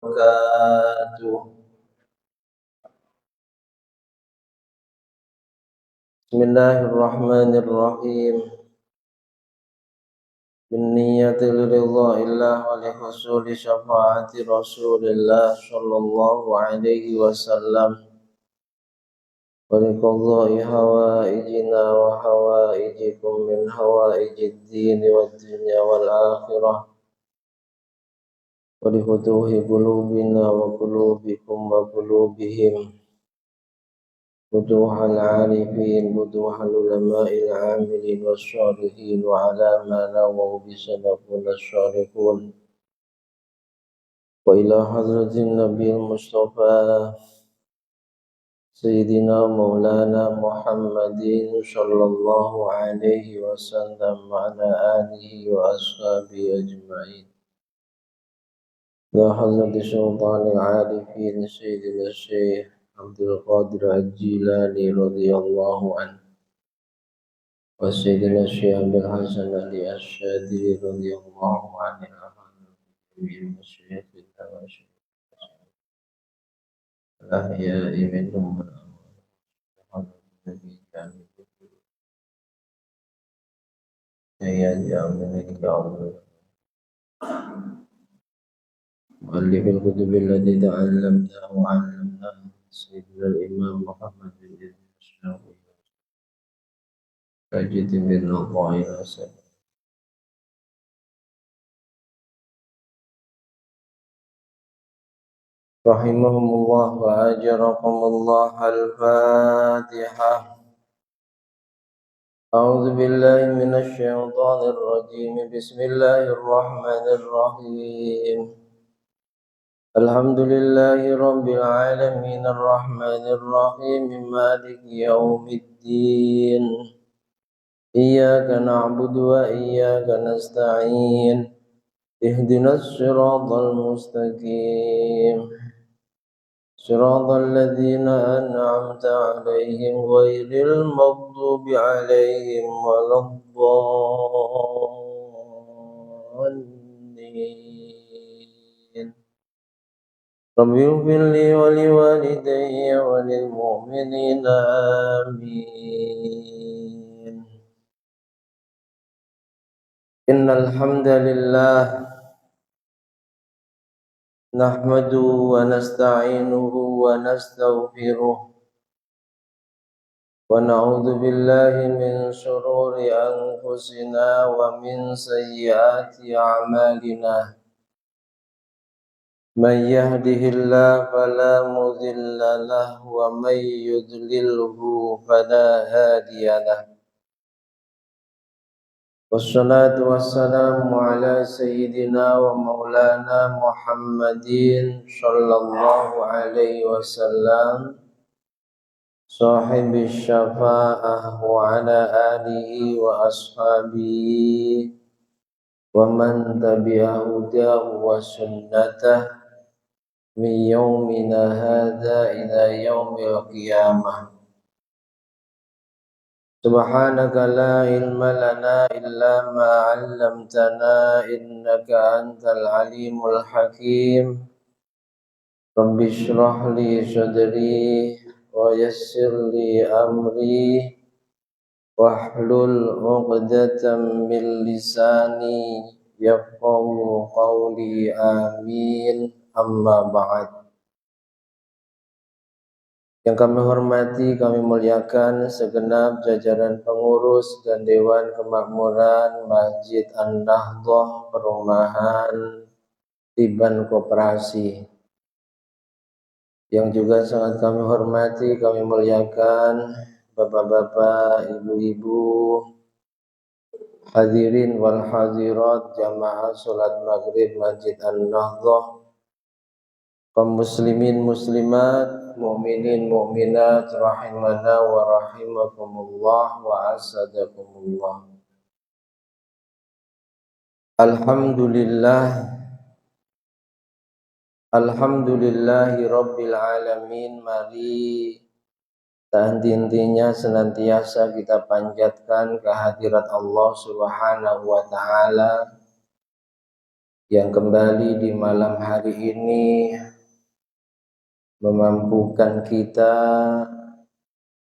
وبركاته. بسم الله الرحمن الرحيم. بالنية لرضا الله ولحصول شفاعة رسول الله صلى الله عليه وسلم ولقضاء حوائجنا وحوائجكم من حوائج الدين والدنيا والآخرة ولفتوح قلوبنا وقلوبكم وقلوبهم فتوح العارفين فتوح العلماء العاملين والصالحين وعلى ما نووا بسلفنا الصالحون وإلى حضرة النبي المصطفى سيدنا مولانا محمد صلى الله عليه وسلم وعلى آله وأصحابه أجمعين. إلى حضرة سلطان العارفين سيدنا الشيخ عبد القادر الجيلاني رضي الله عنه وسيدنا الشيخ عبد الحسن علي الشاذلي رضي الله عنه المشايخ التواشي الأحياء منهم مؤلف الكتب التي تعلمناها وعلمناها سيدنا الإمام محمد بن إسحاق فجد من الله سبحانه رحمهم الله وأجركم الله. الفاتحة. أعوذ بالله من الشيطان الرجيم. بسم الله الرحمن الرحيم. الحمد لله رب العالمين الرحمن الرحيم مالك يوم الدين. إياك نعبد وإياك نستعين. اهدنا الصراط المستقيم صراط الذين أنعمت عليهم غير المغضوب عليهم ولا الضالين. رب اغفر لي ولوالدي وللمؤمنين آمين. إن الحمد لله نحمده ونستعينه ونستغفره ونعوذ بالله من شرور أنفسنا ومن سيئات أعمالنا. من يهده الله فلا مضل له ومن يضلله فلا هادي له. والصلاة والسلام على سيدنا ومولانا محمد صلى الله عليه وسلم صاحب الشفاعة وعلى آله وأصحابه ومن تبع هداه وسنته من يومنا هذا إلى يوم القيامة. سبحانك لا علم لنا إلا ما علمتنا إنك أنت العليم الحكيم. رب اشرح لي صدري ويسر لي أمري واحلل عقدة من لساني يفقهوا قولي آمين. أما بعد. Yang kami hormati, kami muliakan segenap jajaran pengurus dan Dewan Kemakmuran Masjid An-Nahdhah Perumahan Tiban Koperasi. Yang juga sangat kami hormati, kami muliakan bapak-bapak, ibu-ibu, hadirin wal hadirat jamaah sholat maghrib Masjid An-Nahdhah, kaum muslimin muslimat, mu'minin mu'minat rahimana wa rahimakumullah wa asadakumullah. Alhamdulillahi rabbil alamin. Mari henti-hentinya senantiasa kita panjatkan kehadirat Allah Subhanahu wa ta'ala yang kembali di malam hari ini memampukan kita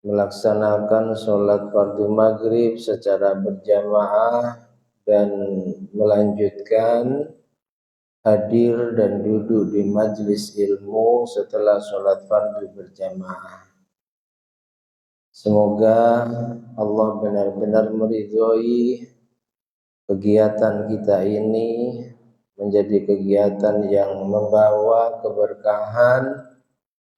melaksanakan sholat fardu maghrib secara berjamaah dan melanjutkan hadir dan duduk di majelis ilmu setelah sholat fardu berjamaah. Semoga Allah benar-benar meridhoi kegiatan kita ini menjadi kegiatan yang membawa keberkahan,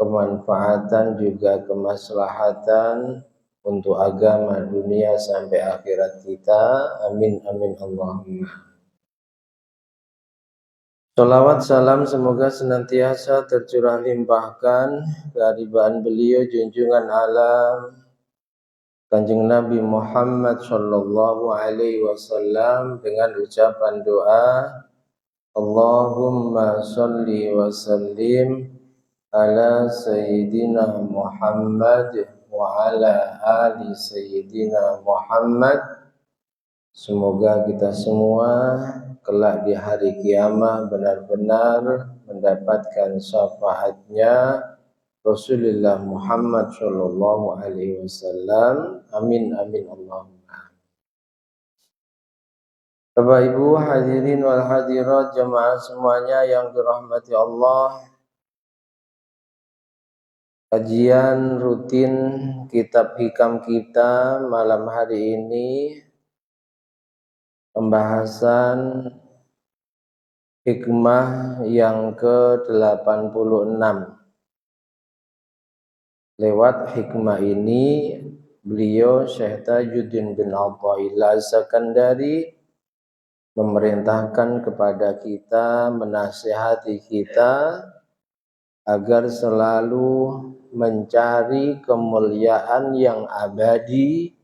kemanfaatan juga kemaslahatan untuk agama dunia sampai akhirat kita. Amin amin Allahumma. Salawat salam semoga senantiasa tercurah limpahkan kehadiran beliau junjungan alam Kanjeng Nabi Muhammad sallallahu alaihi wasallam dengan ucapan doa Allahumma sholli wa sallim ala Sayyidina Muhammad wa ala ali Sayyidina Muhammad. Semoga kita semua kelak di hari kiamat benar-benar mendapatkan syafaatnya Rasulullah Muhammad sallallahu alaihi wasallam. Amin amin Allahumma. Bapak Ibu hadirin wal hadirat jemaah semuanya yang dirahmati Allah. Kajian rutin kitab hikam kita malam hari ini pembahasan hikmah yang ke-86. Lewat hikmah ini beliau Syekh Tajuddin bin Athaillah Sakandari memerintahkan kepada kita, menasihati kita agar selalu mencari kemuliaan yang abadi,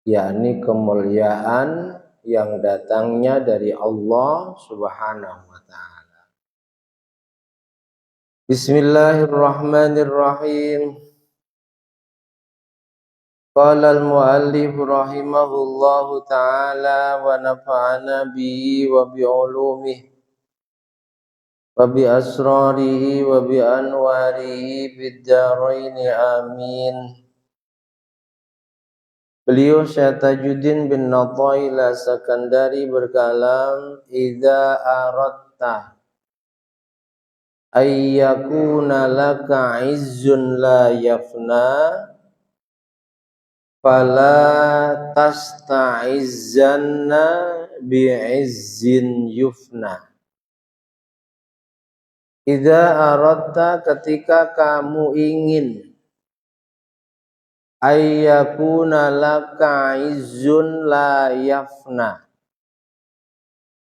yakni kemuliaan yang datangnya dari Allah Subhanahu wa taala. Bismillahirrahmanirrahim. Qala al-muallif rahimahullahu ta'ala wa nafa'ana bihi wa bi'ulumihi wa bi asrarihi wa bi anwarihi fid dharain amin. Beliau Syekh Tajuddin bin Athaillah Sakandari berkalam, idza aradta ayyakuna laka izzun la yafna fala tasta'izzanna bi'izzin yufna. Idza aradta, ketika kamu ingin, ayyakuna laka izzun la yafna,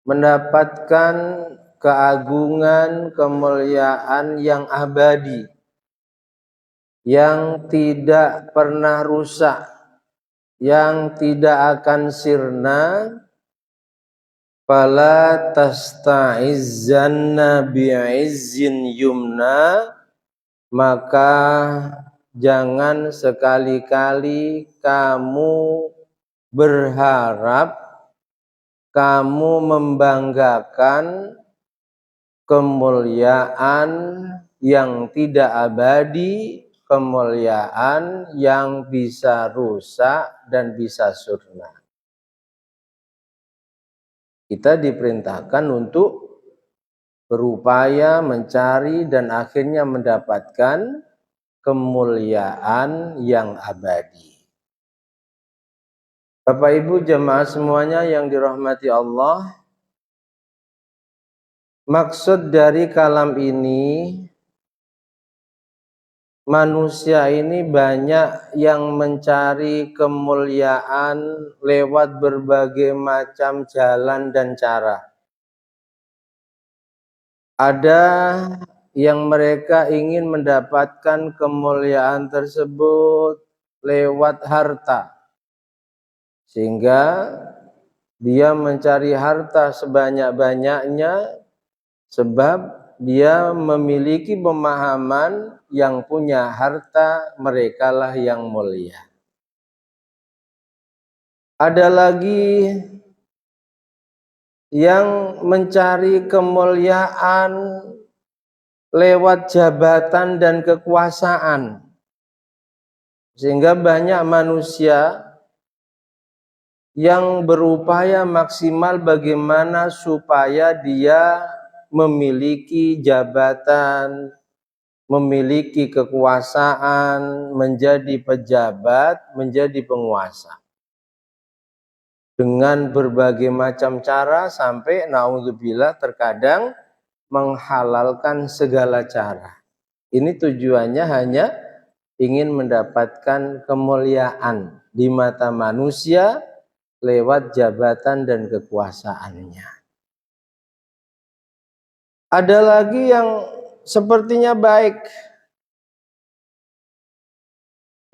mendapatkan keagungan, kemuliaan yang abadi, yang tidak pernah rusak, yang tidak akan sirna, fala tasta'izzanna bi'izzin yumna, maka jangan sekali-kali kamu berharap, kamu membanggakan kemuliaan yang tidak abadi, kemuliaan yang bisa rusak dan bisa sirna. Kita diperintahkan untuk berupaya mencari dan akhirnya mendapatkan kemuliaan yang abadi. Bapak Ibu jemaah semuanya yang dirahmati Allah, maksud dari kalam ini, manusia ini banyak yang mencari kemuliaan lewat berbagai macam jalan dan cara. Ada yang mereka ingin mendapatkan kemuliaan tersebut lewat harta, sehingga dia mencari harta sebanyak-banyaknya sebab dia memiliki pemahaman yang punya harta merekalah yang mulia. Ada lagi yang mencari kemuliaan lewat jabatan dan kekuasaan. Sehingga banyak manusia yang berupaya maksimal bagaimana supaya dia memiliki jabatan, memiliki kekuasaan, menjadi pejabat, menjadi penguasa. Dengan berbagai macam cara sampai naudzubillah terkadang menghalalkan segala cara. Ini tujuannya hanya ingin mendapatkan kemuliaan di mata manusia lewat jabatan dan kekuasaannya. Ada lagi yang sepertinya baik,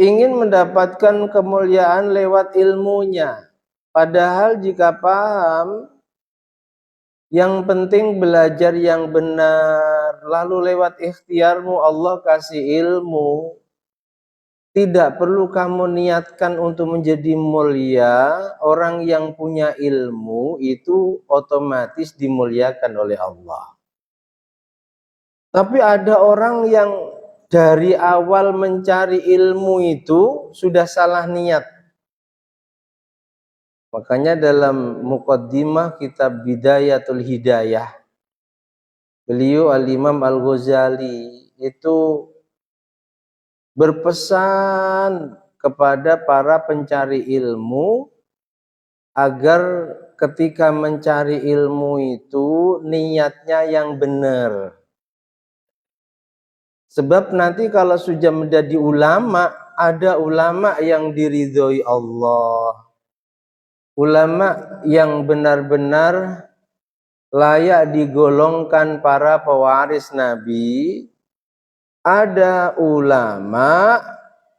ingin mendapatkan kemuliaan lewat ilmunya. Padahal jika paham, yang penting belajar yang benar, lalu lewat ikhtiarmu Allah kasih ilmu. Tidak perlu kamu niatkan untuk menjadi mulia. Orang yang punya ilmu itu otomatis dimuliakan oleh Allah. Tapi ada orang yang dari awal mencari ilmu itu sudah salah niat. Makanya dalam muqaddimah kitab Bidayatul Hidayah, beliau Al-Imam Al-Ghazali itu berpesan kepada para pencari ilmu agar ketika mencari ilmu itu niatnya yang benar. Sebab nanti kalau sudah menjadi ulama, ada ulama yang diridhoi Allah. Ulama yang benar-benar layak digolongkan para pewaris Nabi. Ada ulama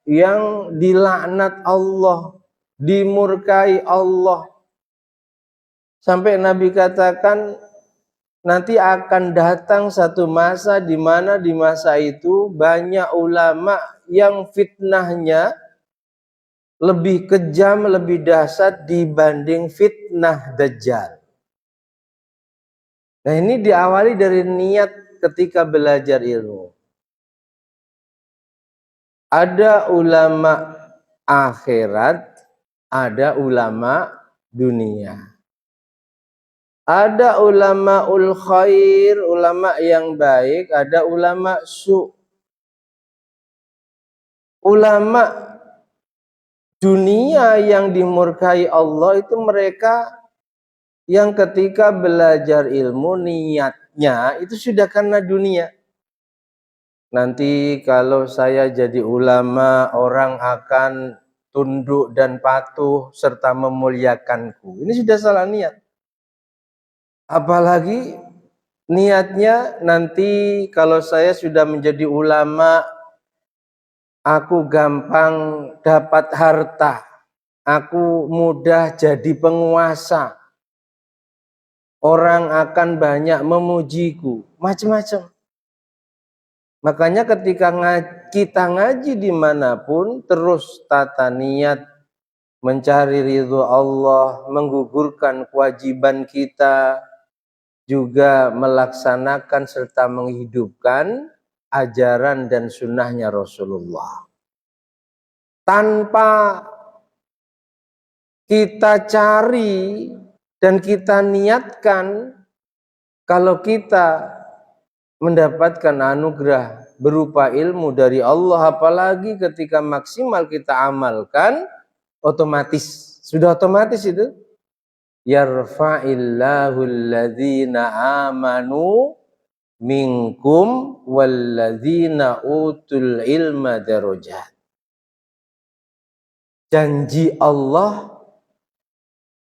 yang dilaknat Allah, dimurkai Allah. Sampai Nabi katakan nanti akan datang satu masa di mana di masa itu banyak ulama yang fitnahnya lebih kejam, lebih dahsyat dibanding fitnah Dajjal. Nah, ini diawali dari niat ketika belajar ilmu. Ada ulama akhirat, ada ulama dunia. Ada ulamaul khair, ulama yang baik, ada ulama su. Ulama dunia yang dimurkai Allah itu mereka yang ketika belajar ilmu niatnya itu sudah karena dunia. Nanti kalau saya jadi ulama, orang akan tunduk dan patuh serta memuliakanku. Ini sudah salah niat. Apalagi niatnya nanti kalau saya sudah menjadi ulama, aku gampang dapat harta, aku mudah jadi penguasa, orang akan banyak memujiku, macam-macam. Makanya ketika kita ngaji dimanapun, terus tata niat, mencari ridho Allah, menggugurkan kewajiban kita, juga melaksanakan serta menghidupkan ajaran dan sunnahnya Rasulullah. Tanpa kita cari dan kita niatkan, kalau kita mendapatkan anugerah berupa ilmu dari Allah, apalagi ketika maksimal kita amalkan, sudah otomatis itu. Yarfa'illahu alladhina amanu minkum walladzina utul ilma darajat. Janji Allah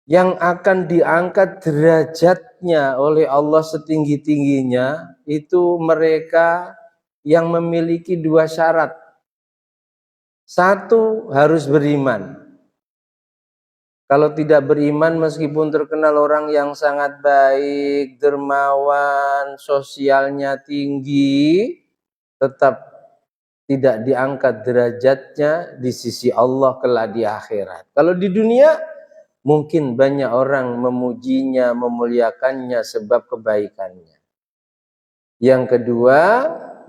yang akan diangkat derajatnya oleh Allah setinggi-tingginya itu mereka yang memiliki dua syarat. Satu, harus beriman. Kalau tidak beriman, meskipun terkenal orang yang sangat baik, dermawan, sosialnya tinggi, tetap tidak diangkat derajatnya di sisi Allah kelak di akhirat. Kalau di dunia mungkin banyak orang memujinya, memuliakannya sebab kebaikannya. Yang kedua,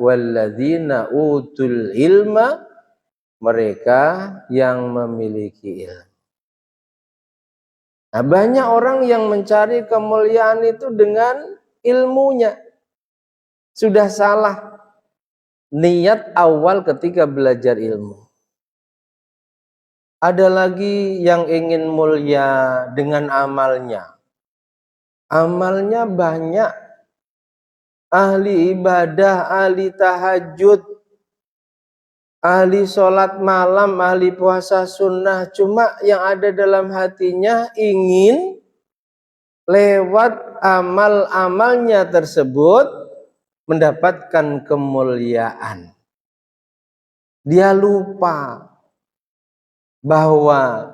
walladzina utul ilma, mereka yang memiliki ilmu. Nah, banyak orang yang mencari kemuliaan itu dengan ilmunya. Sudah salah niat awal ketika belajar ilmu. Ada lagi yang ingin mulia dengan amalnya. Amalnya banyak. Ahli ibadah, ahli tahajud, ahli sholat malam, ahli puasa sunnah. Cuma yang ada dalam hatinya ingin lewat amal-amalnya tersebut mendapatkan kemuliaan. Dia lupa bahwa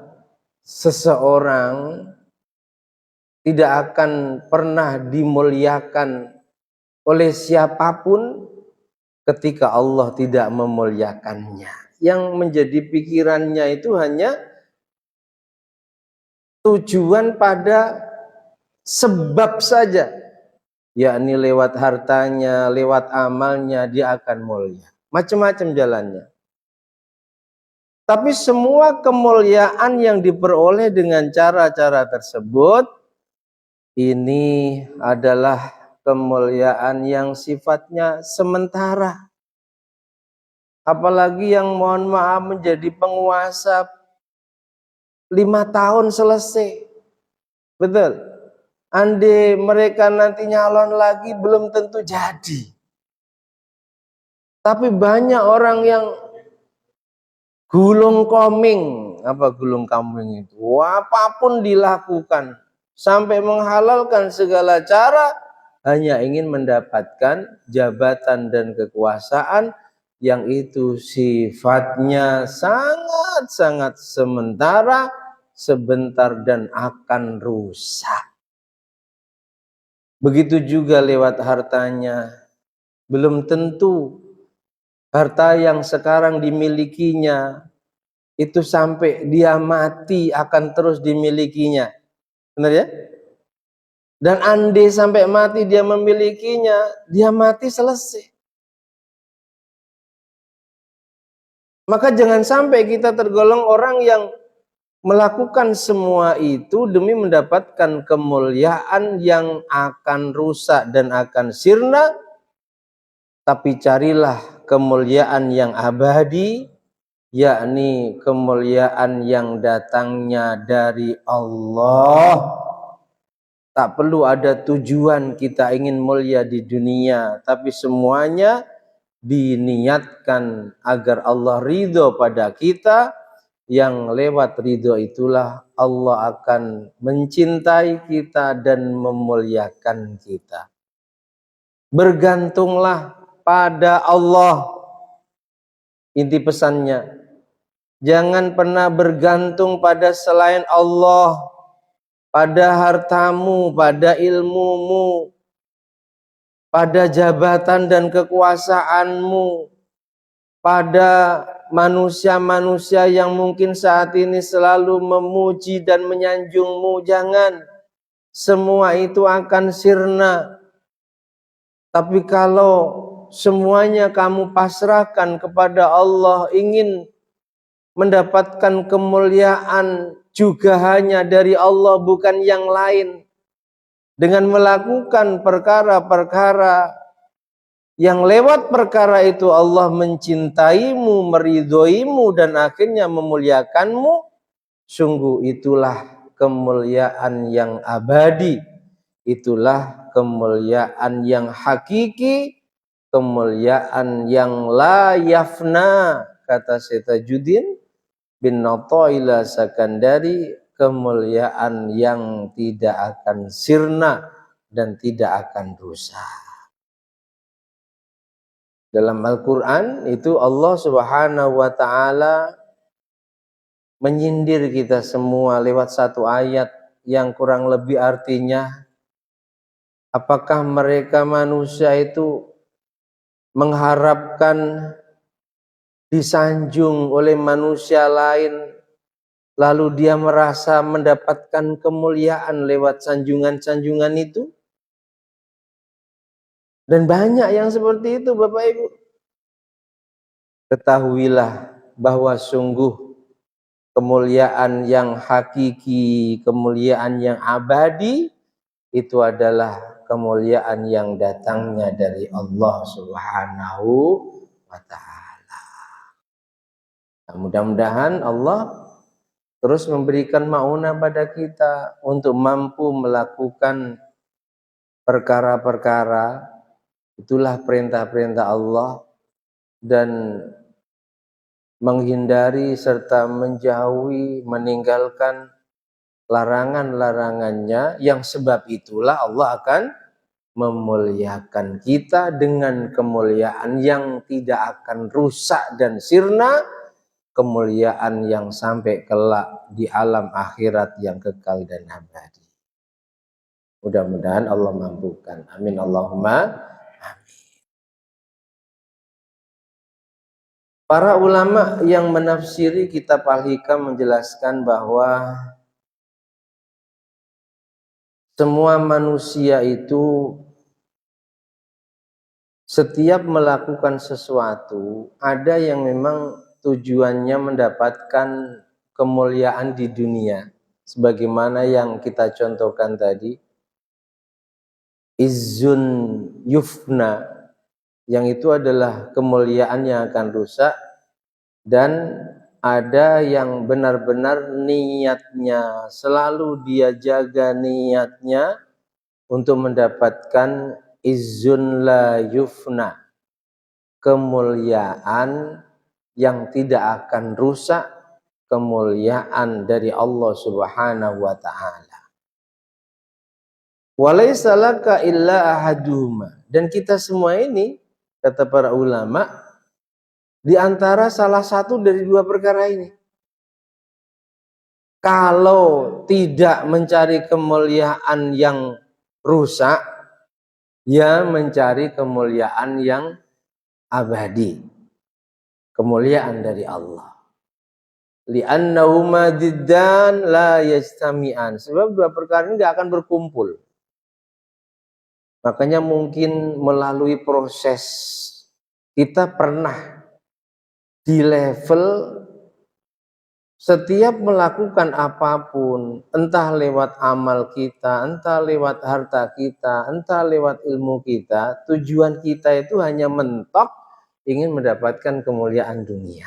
seseorang tidak akan pernah dimuliakan oleh siapapun ketika Allah tidak memuliakannya. Yang menjadi pikirannya itu hanya tujuan pada sebab saja, yakni lewat hartanya, lewat amalnya dia akan mulia. Macam-macam jalannya. Tapi semua kemuliaan yang diperoleh dengan cara-cara tersebut, ini adalah kemuliaan yang sifatnya sementara. Apalagi yang mohon maaf menjadi penguasa 5 tahun selesai. Betul. Andai mereka nanti nyalon lagi belum tentu jadi. Tapi banyak orang yang gulung koming. Apa gulung koming itu? Apapun dilakukan. Sampai menghalalkan segala cara. Hanya ingin mendapatkan jabatan dan kekuasaan. Yang itu sifatnya sangat-sangat sementara. Sebentar dan akan rusak. Begitu juga lewat hartanya. Belum tentu harta yang sekarang dimilikinya itu sampai dia mati akan terus dimilikinya. Benar ya? Dan andai sampai mati dia memilikinya, dia mati selesai. Maka jangan sampai kita tergolong orang yang melakukan semua itu demi mendapatkan kemuliaan yang akan rusak dan akan sirna. Tapi carilah kemuliaan yang abadi, yakni kemuliaan yang datangnya dari Allah. Tak perlu ada tujuan kita ingin mulia di dunia, tapi semuanya diniatkan agar Allah ridho pada kita. Yang lewat ridho itulah Allah akan mencintai kita dan memuliakan kita. Bergantunglah pada Allah. Inti pesannya, jangan pernah bergantung pada selain Allah, pada hartamu, pada ilmumu, pada jabatan dan kekuasaanmu, pada manusia-manusia yang mungkin saat ini selalu memuji dan menyanjungmu. Jangan, semua itu akan sirna. Tapi kalau semuanya kamu pasrahkan kepada Allah, ingin mendapatkan kemuliaan juga hanya dari Allah, bukan yang lain, dengan melakukan perkara-perkara yang lewat perkara itu Allah mencintaimu, meridhoimu, dan akhirnya memuliakanmu, sungguh itulah kemuliaan yang abadi. Itulah kemuliaan yang hakiki, kemuliaan yang la yafna, kata Syekh Tajuddin bin Athaillah Sakandari, kemuliaan yang tidak akan sirna dan tidak akan rusak. Dalam Al-Quran itu Allah Subhanahu wa ta'ala menyindir kita semua lewat satu ayat yang kurang lebih artinya, apakah mereka manusia itu mengharapkan disanjung oleh manusia lain lalu dia merasa mendapatkan kemuliaan lewat sanjungan-sanjungan itu. Dan banyak yang seperti itu, Bapak Ibu. Ketahuilah bahwa sungguh kemuliaan yang hakiki, kemuliaan yang abadi, itu adalah kemuliaan yang datangnya dari Allah Subhanahu wa Ta'ala. Nah, mudah-mudahan Allah terus memberikan maunah pada kita untuk mampu melakukan perkara-perkara, itulah perintah-perintah Allah, dan menghindari serta menjauhi, meninggalkan larangan-larangannya, yang sebab itulah Allah akan memuliakan kita dengan kemuliaan yang tidak akan rusak dan sirna, kemuliaan yang sampai kelak di alam akhirat yang kekal dan abadi. Mudah-mudahan Allah mampukan. Amin Allahumma amin. Para ulama yang menafsiri kitab Al-Hikam menjelaskan bahwa semua manusia itu setiap melakukan sesuatu, ada yang memang tujuannya mendapatkan kemuliaan di dunia. Sebagaimana yang kita contohkan tadi, izzun yufna, yang itu adalah kemuliaan yang akan rusak. Dan ada yang benar-benar niatnya, selalu dia jaga niatnya untuk mendapatkan izzun la yufna, kemuliaan yang tidak akan rusak, kemuliaan dari Allah Subhanahu wa Ta'ala. Walaysa laka illa ahaduhuma, dan kita semua ini, kata para ulama, di antara salah satu dari dua perkara ini. Kalau tidak mencari kemuliaan yang rusak, ya mencari kemuliaan yang abadi, kemuliaan dari Allah. Li'annahuma diddan la yastami'an, sebab dua perkara ini tidak akan berkumpul. Makanya mungkin melalui proses kita pernah di level setiap melakukan apapun, entah lewat amal kita, entah lewat harta kita, entah lewat ilmu kita, tujuan kita itu hanya mentok ingin mendapatkan kemuliaan dunia.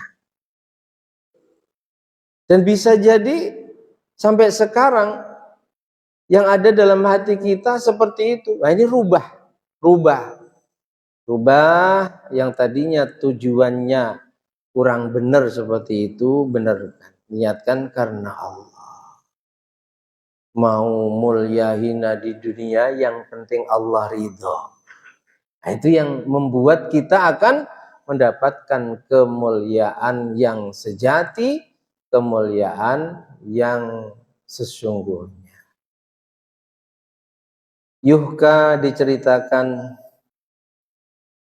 Dan bisa jadi sampai sekarang yang ada dalam hati kita seperti itu. Nah, ini rubah yang tadinya tujuannya kurang benar seperti itu, benar niatkan karena Allah. Mau mulia hina di dunia, yang penting Allah ridho. Nah, itu yang membuat kita akan mendapatkan kemuliaan yang sejati, kemuliaan yang sesungguhnya. Yuhka diceritakan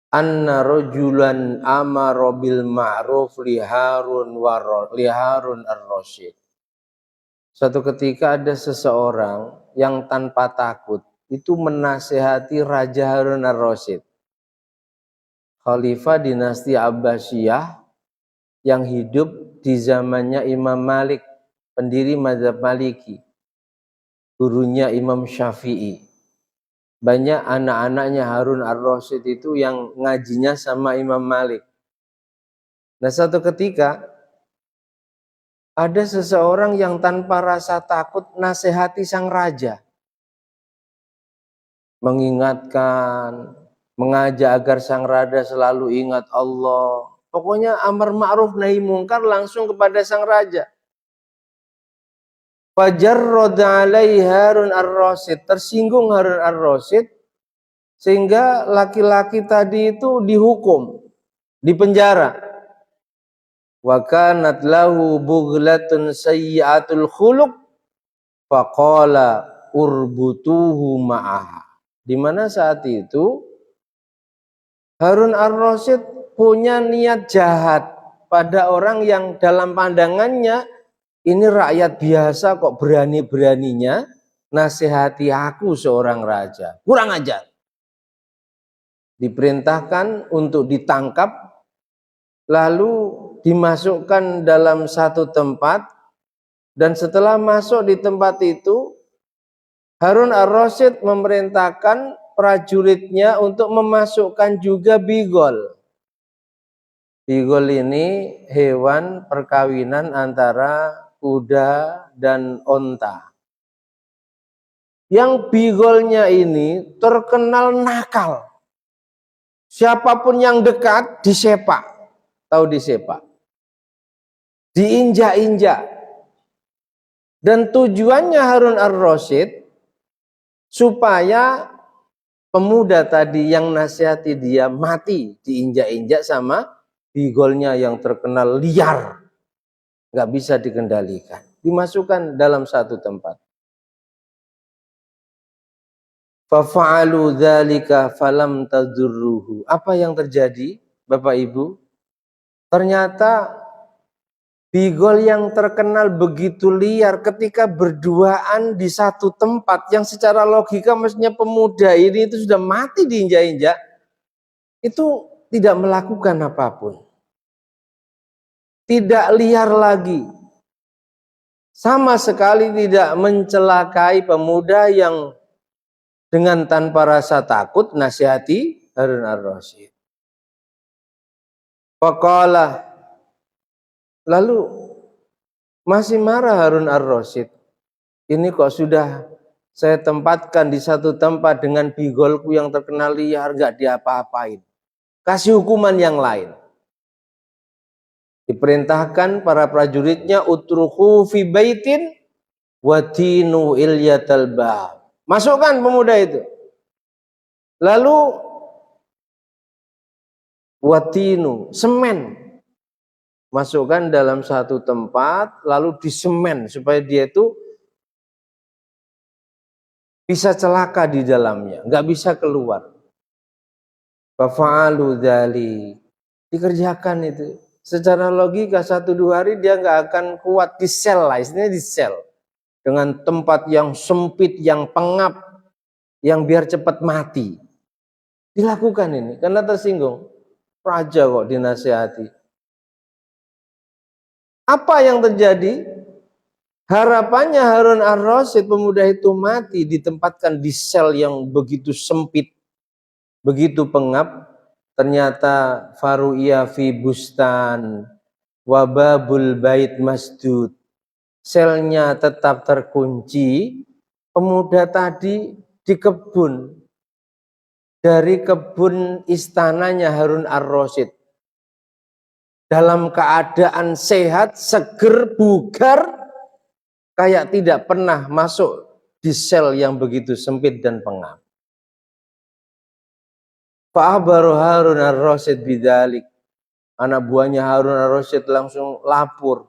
anna rajulan amara bil ma'ruf li Harun ar-Rasyid. Suatu ketika ada seseorang yang tanpa takut itu menasihati Raja Harun ar-Rasyid, khalifah dinasti Abbasiyah yang hidup di zamannya Imam Malik, pendiri mazhab Maliki, gurunya Imam Syafi'i. Banyak anak-anaknya Harun ar-Rasyid itu yang ngajinya sama Imam Malik. Nah, suatu ketika ada seseorang yang tanpa rasa takut nasihati sang raja, mengingatkan, mengajak agar sang raja selalu ingat Allah. Pokoknya amar ma'ruf nahi mungkar langsung kepada sang raja. Fajarrada alaihi Harun ar-Rasyid, tersinggung Harun ar-Rasyid, sehingga laki-laki tadi itu dihukum, dipenjara. Wa kanat lahu bughlatun sayyi'atul khuluq faqala urbutuhu ma'aha. Di mana saat itu Harun ar-Rasyid punya niat jahat pada orang yang dalam pandangannya Ini rakyat biasa kok berani-beraninya nasihati aku seorang raja. Kurang ajar. Diperintahkan untuk ditangkap, lalu dimasukkan dalam satu tempat, dan setelah masuk di tempat itu, Harun ar-Rasyid memerintahkan prajuritnya untuk memasukkan juga bigol. Bigol ini hewan perkawinan antara kuda dan onta. Yang bigolnya ini terkenal nakal. Siapapun yang dekat disepak. Tahu disepak? Diinjak-injak. Dan tujuannya Harun ar-Rasyid supaya pemuda tadi yang nasihati dia mati diinjak-injak sama bigolnya yang terkenal liar. Nggak bisa dikendalikan. Dimasukkan dalam satu tempat. Fafa'alu dzalika falam tadurruhu. Apa yang terjadi, Bapak Ibu? Ternyata bigol yang terkenal begitu liar ketika berduaan di satu tempat yang secara logika mestinya pemuda ini itu sudah mati diinjak-injak, itu tidak melakukan apapun. Tidak liar lagi. Sama sekali tidak mencelakai pemuda yang dengan tanpa rasa takut nasihati Harun ar-Rasyid. Faqala, lalu masih marah Harun ar-Rasyid. Ini kok sudah saya tempatkan di satu tempat dengan bigolku yang terkenal liar, gak diapa-apain. Kasih hukuman yang lain. Diperintahkan para prajuritnya utruhu fi baitin watinu ilyatal bab. Masukkan pemuda itu. Lalu watinu, semen. Masukkan dalam satu tempat, lalu disemen supaya dia itu bisa celaka di dalamnya, nggak bisa keluar. Fafa'alu dzalik. Dikerjakan itu. Secara logika 1-2 hari dia nggak akan kuat di sel lah, istilahnya di sel. Dengan tempat yang sempit, yang pengap, yang biar cepat mati. Dilakukan ini karena tersinggung. Raja kok dinasihati. Apa yang terjadi? Harapannya Harun ar-Rasyid pemuda itu mati ditempatkan di sel yang begitu sempit, begitu pengap. Ternyata faru'iya fi bustan wababul bait masdud. Selnya tetap terkunci. Pemuda tadi di kebun. Dari kebun istananya Harun ar-Rasyid. Dalam keadaan sehat, seger, bugar, kayak tidak pernah masuk di sel yang begitu sempit dan pengap. Fa'abaru Harun ar-Rasyid bidzalik. Anak buahnya Harun ar-Rasyid langsung lapor.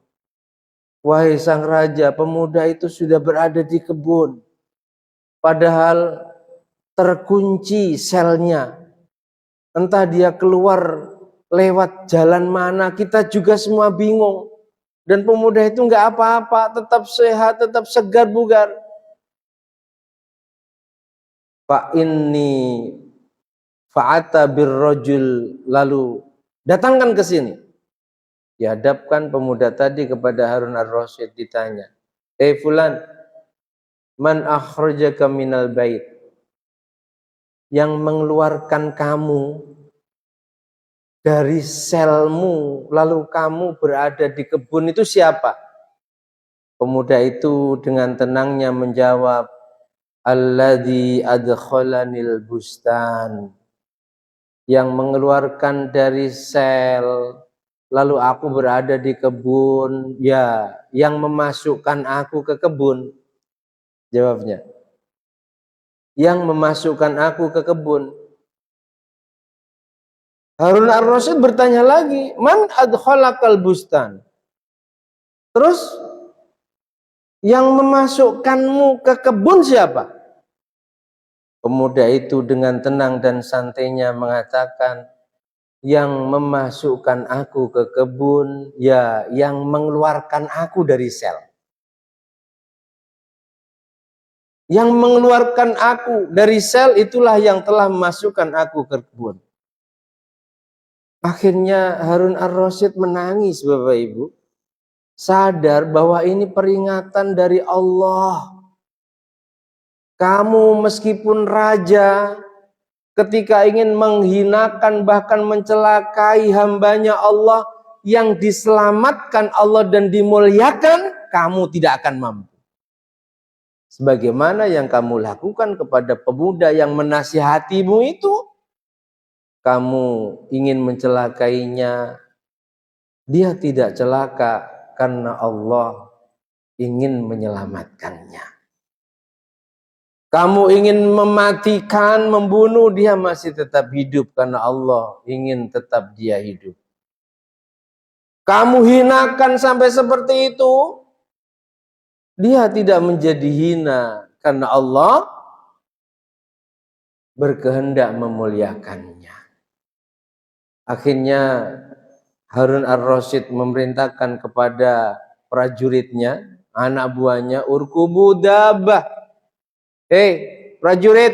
Wahai sang raja, pemuda itu sudah berada di kebun. Padahal terkunci selnya. Entah dia keluar lewat jalan mana, kita juga semua bingung. Dan pemuda itu enggak apa-apa, tetap sehat, tetap segar bugar. Fa inni fa'ata birrajul, lalu datangkan ke sini. Dihadapkan pemuda tadi kepada Harun ar-Rasyid, ditanya, fulan, man akhrajaka minal bait? Yang mengeluarkan kamu dari selmu, lalu kamu berada di kebun itu siapa? Pemuda itu dengan tenangnya menjawab, alladzi adkhalanil bustan. Yang mengeluarkan dari sel, lalu aku berada di kebun, ya, yang memasukkan aku ke kebun. Jawabnya, yang memasukkan aku ke kebun. Harun ar-Rasyid bertanya lagi, man adkhalakal bustan? Terus yang memasukkanmu ke kebun siapa? Pemuda itu dengan tenang dan santainya mengatakan, yang memasukkan aku ke kebun, ya yang mengeluarkan aku dari sel. Yang mengeluarkan aku dari sel itulah yang telah memasukkan aku ke kebun. Akhirnya Harun ar-Rasyid menangis, Bapak Ibu. Sadar bahwa ini peringatan dari Allah. Kamu meskipun raja, ketika ingin menghinakan bahkan mencelakai hambanya Allah yang diselamatkan Allah dan dimuliakan, kamu tidak akan mampu. Sebagaimana yang kamu lakukan kepada pemuda yang menasihatimu itu, kamu ingin mencelakainya, dia tidak celaka karena Allah ingin menyelamatkannya. Kamu ingin mematikan, membunuh, dia masih tetap hidup karena Allah ingin tetap dia hidup. Kamu hinakan sampai seperti itu, dia tidak menjadi hina karena Allah berkehendak memuliakannya. Akhirnya Harun ar-Rasyid memerintahkan kepada prajuritnya, anak buahnya, urkubu dabah. Prajurit,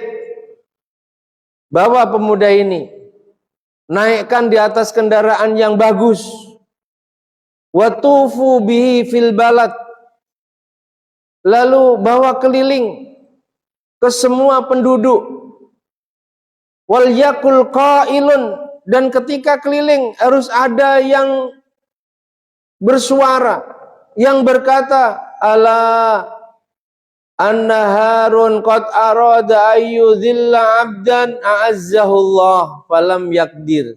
bawa pemuda ini, naikkan di atas kendaraan yang bagus. Watufu bihi fil balad. Lalu bawa keliling ke semua penduduk. Wal yakul qailun, dan ketika keliling harus ada yang bersuara, yang berkata, ala anna Harun qad arada ayyudhilla abdan a'azzahullah falam yakdir.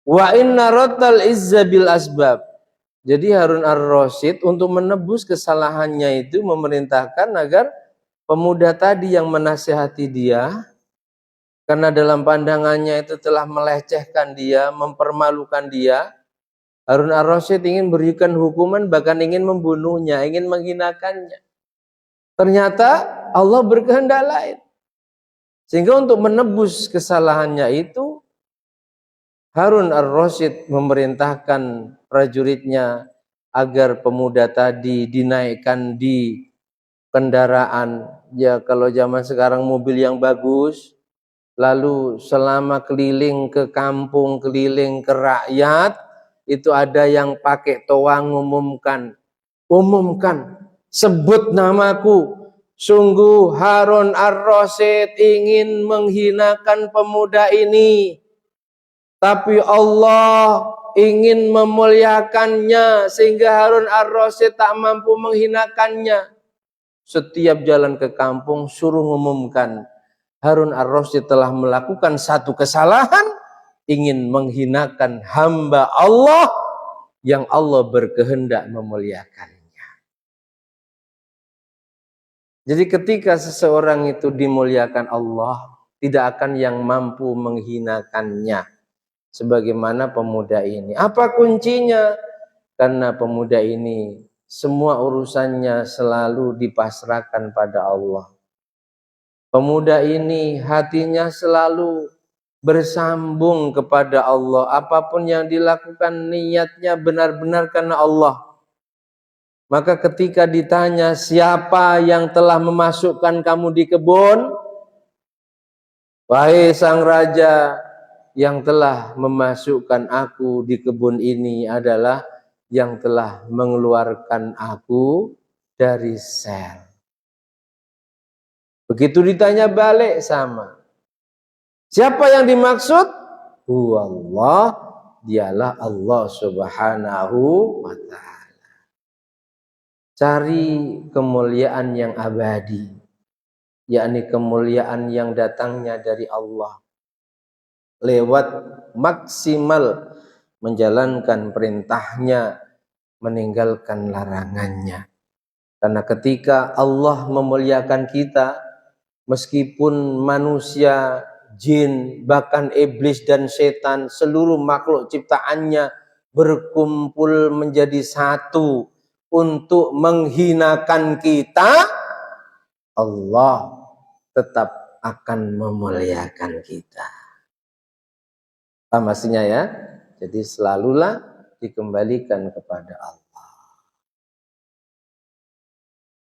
Wa inna ratal izza bil asbab. Jadi Harun ar-Rasyid untuk menebus kesalahannya itu memerintahkan agar pemuda tadi yang menasihati dia, karena dalam pandangannya itu telah melecehkan dia, mempermalukan dia, Harun ar-Rasyid ingin berikan hukuman, bahkan ingin membunuhnya, ingin menghinakannya. Ternyata Allah berkehendak lain. Sehingga untuk menebus kesalahannya itu, Harun ar-Rasyid memerintahkan prajuritnya agar pemuda tadi dinaikkan di kendaraan. Ya kalau zaman sekarang mobil yang bagus, lalu selama keliling ke kampung, keliling ke rakyat, itu ada yang pakai toa umumkan, sebut namaku. Sungguh Harun ar-Rasyid ingin menghinakan pemuda ini, tapi Allah ingin memuliakannya sehingga Harun ar-Rasyid tak mampu menghinakannya. Setiap jalan ke kampung suruh ngumumkan, Harun ar-Rasyid telah melakukan satu kesalahan, ingin menghinakan hamba Allah yang Allah berkehendak memuliakannya. Jadi ketika seseorang itu dimuliakan Allah, tidak akan yang mampu menghinakannya. Sebagaimana pemuda ini. Apa kuncinya? Karena pemuda ini semua urusannya selalu dipasrahkan pada Allah. Pemuda ini hatinya selalu bersambung kepada Allah. Apapun yang dilakukan niatnya benar-benar karena Allah. Maka ketika ditanya siapa yang telah memasukkan kamu di kebun? Wahai sang raja, yang telah memasukkan aku di kebun ini adalah yang telah mengeluarkan aku dari sel. Begitu ditanya balik sama. Siapa yang dimaksud? Huwallah, dialah Allah Subhanahu wa ta'ala. Cari kemuliaan yang abadi, yakni kemuliaan yang datangnya dari Allah, lewat maksimal menjalankan perintahnya, meninggalkan larangannya. Karena ketika Allah memuliakan kita, meskipun manusia, jin, bahkan iblis dan setan, seluruh makhluk ciptaannya berkumpul menjadi satu untuk menghinakan kita, Allah tetap akan memuliakan kita. Paham maksudnya ya? Jadi selalulah dikembalikan kepada Allah.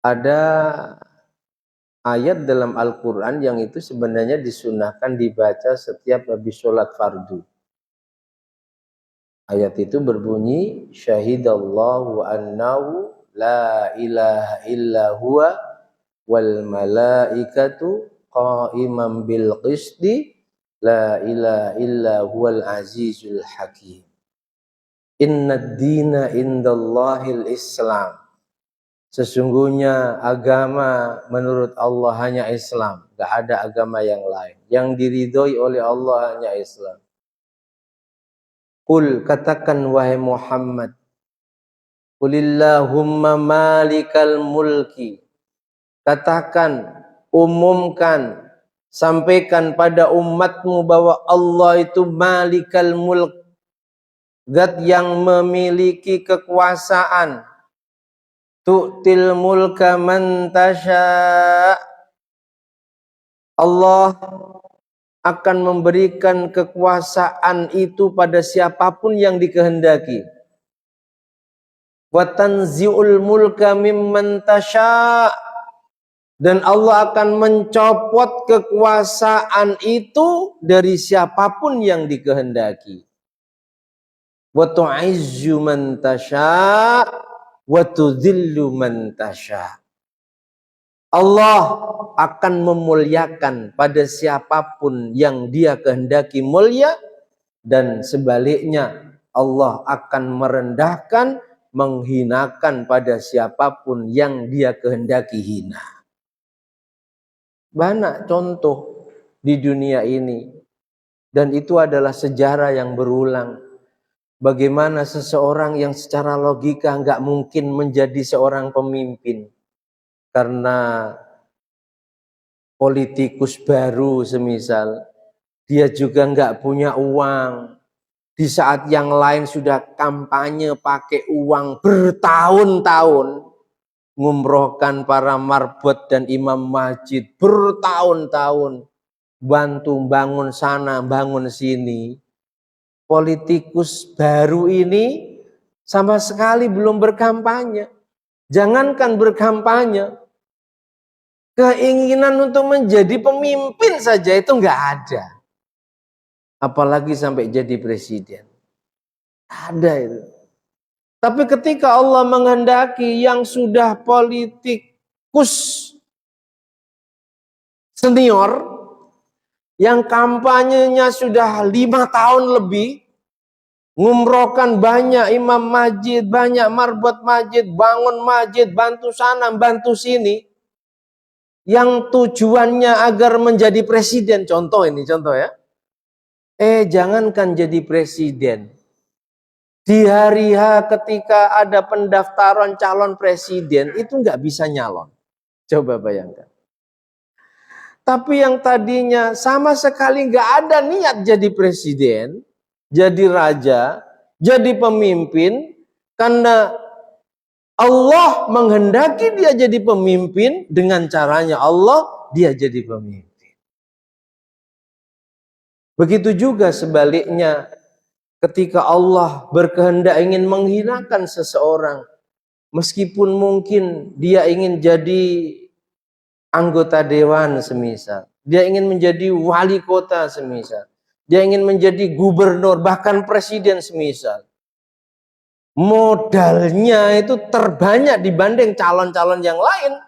Ada ayat dalam Al-Quran yang itu sebenarnya disunahkan dibaca setiap habis sholat fardu. Ayat itu berbunyi, syahidallahu annahu la ilaha illa huwa wal malaikatu qa'iman bil qisti la ilaha illa huwal azizul hakim. Innad dina indallahil islam. Sesungguhnya agama menurut Allah hanya Islam, gak ada agama yang lain. Yang diridhoi oleh Allah hanya Islam. Qul, katakan wahai Muhammad, Qulillahumma malikal mulki. Katakan, umumkan, sampaikan pada umatmu bahwa Allah itu malikal mulk, zat yang memiliki kekuasaan. Tu'til mulka man tasha. Allah akan memberikan kekuasaan itu pada siapapun yang dikehendaki. Wa tanzi'ul mulka mimman tasha. Dan Allah akan mencopot kekuasaan itu dari siapapun yang dikehendaki. Wa tu'izzu man tasha wa tudhillu man tasha. Allah akan memuliakan pada siapapun yang Dia kehendaki mulia, dan sebaliknya Allah akan merendahkan, menghinakan pada siapapun yang Dia kehendaki hina. Banyak contoh di dunia ini, dan itu adalah sejarah yang berulang. Bagaimana seseorang yang secara logika nggak mungkin menjadi seorang pemimpin karena politikus baru semisal, dia juga nggak punya uang. Di saat yang lain sudah kampanye pakai uang bertahun-tahun, ngumrohkan para marbot dan imam masjid bertahun-tahun, bantu bangun sana, bangun sini. Politikus baru ini sama sekali belum berkampanye. Jangankan berkampanye, keinginan untuk menjadi pemimpin saja itu nggak ada. Apalagi sampai jadi presiden. Ada itu. Tapi ketika Allah menghendaki yang sudah politikus senior, yang kampanyenya sudah 5 tahun lebih, ngumrohkan banyak imam masjid, banyak marbot masjid, bangun masjid, bantu sana, bantu sini, yang tujuannya agar menjadi presiden. Contoh ini, contoh ya. Jangankan jadi presiden. Di hari H ketika ada pendaftaran calon presiden, itu nggak bisa nyalon. Coba bayangkan. Tapi yang tadinya sama sekali nggak ada niat jadi presiden, jadi raja, jadi pemimpin, karena Allah menghendaki dia jadi pemimpin, dengan caranya Allah dia jadi pemimpin. Begitu juga sebaliknya, ketika Allah berkehendak ingin menghinakan seseorang, meskipun mungkin dia ingin jadi anggota dewan semisal, dia ingin menjadi wali kota semisal, dia ingin menjadi gubernur, bahkan presiden semisal, modalnya itu terbanyak dibanding calon-calon yang lain.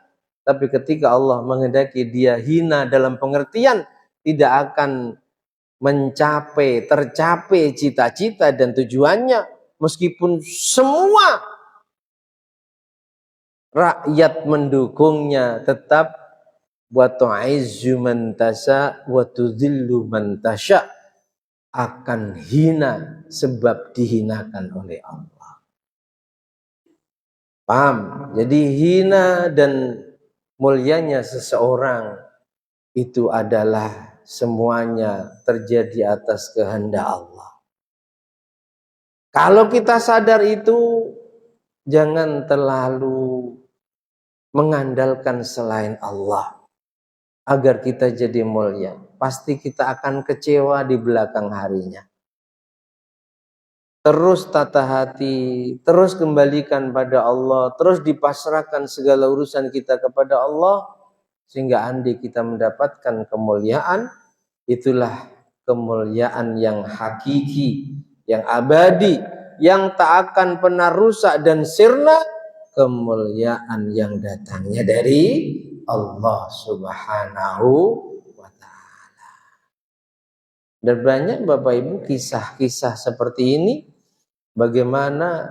Tapi ketika Allah menghendaki dia hina dalam pengertian tidak akan tercapai cita-cita dan tujuannya, meskipun semua rakyat mendukungnya, tetap wa tu'izzu man tasha wa tudhillu man tasha, akan hina sebab dihinakan oleh Allah. Paham? Jadi hina dan mulianya seseorang itu adalah semuanya terjadi atas kehendak Allah. Kalau kita sadar itu, jangan terlalu mengandalkan selain Allah. agar kita jadi mulia. Pasti kita akan kecewa di belakang harinya. Terus tata hati, terus kembalikan pada Allah, terus dipasrahkan segala urusan kita kepada Allah, sehingga andai kita mendapatkan kemuliaan, itulah kemuliaan yang hakiki, yang abadi, yang tak akan pernah rusak dan sirna, kemuliaan yang datangnya dari Allah Subhanahu wa ta'ala. Dan banyak Bapak Ibu kisah-kisah seperti ini, bagaimana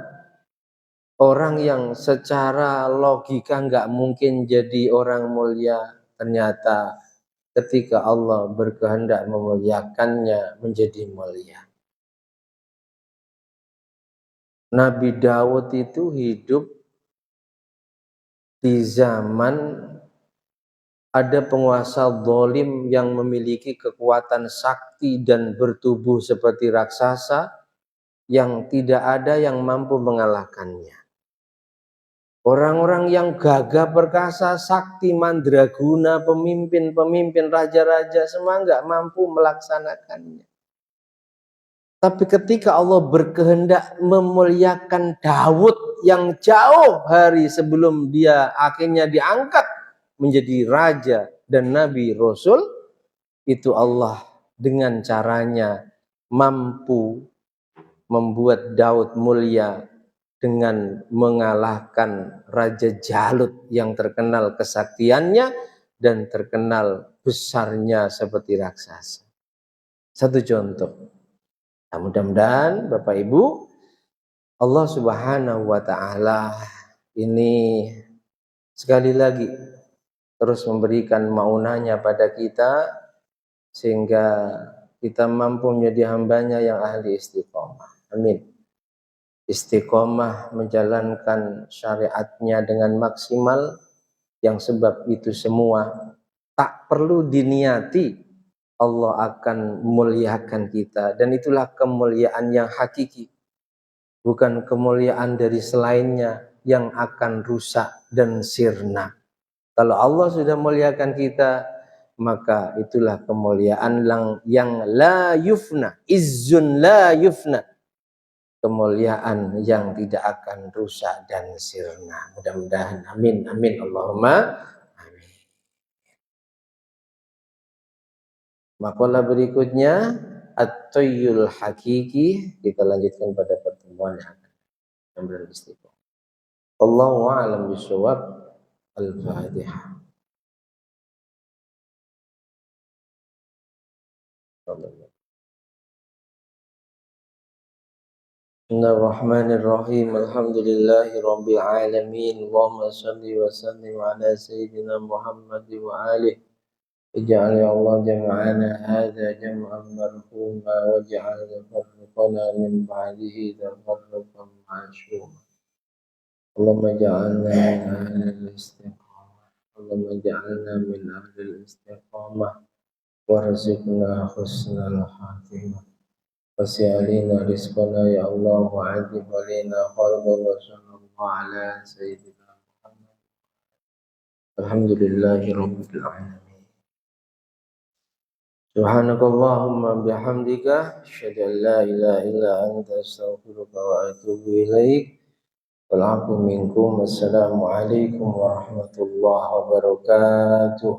orang yang secara logika nggak mungkin jadi orang mulia, ternyata ketika Allah berkehendak memuliakannya menjadi mulia. Nabi Daud itu hidup di zaman ada penguasa zalim yang memiliki kekuatan sakti dan bertubuh seperti raksasa, yang tidak ada yang mampu mengalahkannya. Orang-orang yang gagah perkasa, sakti, mandraguna, pemimpin-pemimpin, raja-raja, semua nggak mampu melaksanakannya. Tapi ketika Allah berkehendak memuliakan Daud yang jauh hari sebelum dia akhirnya diangkat menjadi raja dan nabi rasul, itu Allah dengan caranya mampu membuat Daud mulia dengan mengalahkan Raja Jalut yang terkenal kesaktiannya dan terkenal besarnya seperti raksasa. Satu contoh. Nah, mudah-mudahan Bapak Ibu, Allah Subhanahu wa ta'ala ini sekali lagi terus memberikan maunanya pada kita, sehingga kita mampu menjadi hambanya yang ahli istiqomah. Amin. Istiqomah menjalankan syariatnya dengan maksimal, yang sebab itu semua tak perlu diniati, Allah akan memuliakan kita, dan itulah kemuliaan yang hakiki, bukan kemuliaan dari selainnya yang akan rusak dan sirna. Kalau Allah sudah muliakan kita, maka itulah kemuliaan yang la yufna, izzun la yufna, kemuliaan yang tidak akan rusak dan sirna. Mudah-mudahan amin amin Allahumma amin. Makalah berikutnya at-tayyul hakiki, kita lanjutkan pada pertemuan yang beristiqomah. Allahu a'lam bishawab. Al-Fatihah. Bismillahirrahmanirrahim. Alhamdulillahi rabbil alamin. Allahumma shalli wa sallim ala sayyidina Muhammad wa alihi. Ij'al ya Allah jam'ana hadza jam'an marhuma waj'al tafarruqana min ba'dihi tafarruqan ma'suma. Allahumma ja'alna min ahli istiqamah. Allahumma ja'alna min ahli istiqamah. Warzuqna husnal khatimah. Wasi'alina rizqana ya Allah wa'adib alina khalqa wa sallallahu ala sayyidina Muhammad. Alhamdulillahi rabbil alamin. Subhanakallahumma bihamdika asyhadu an la ilaha illa anta astaghfiruka wa atubu ilaik. Wal 'afwu minkum. Wassalamu alaikum warahmatullahi wabarakatuh.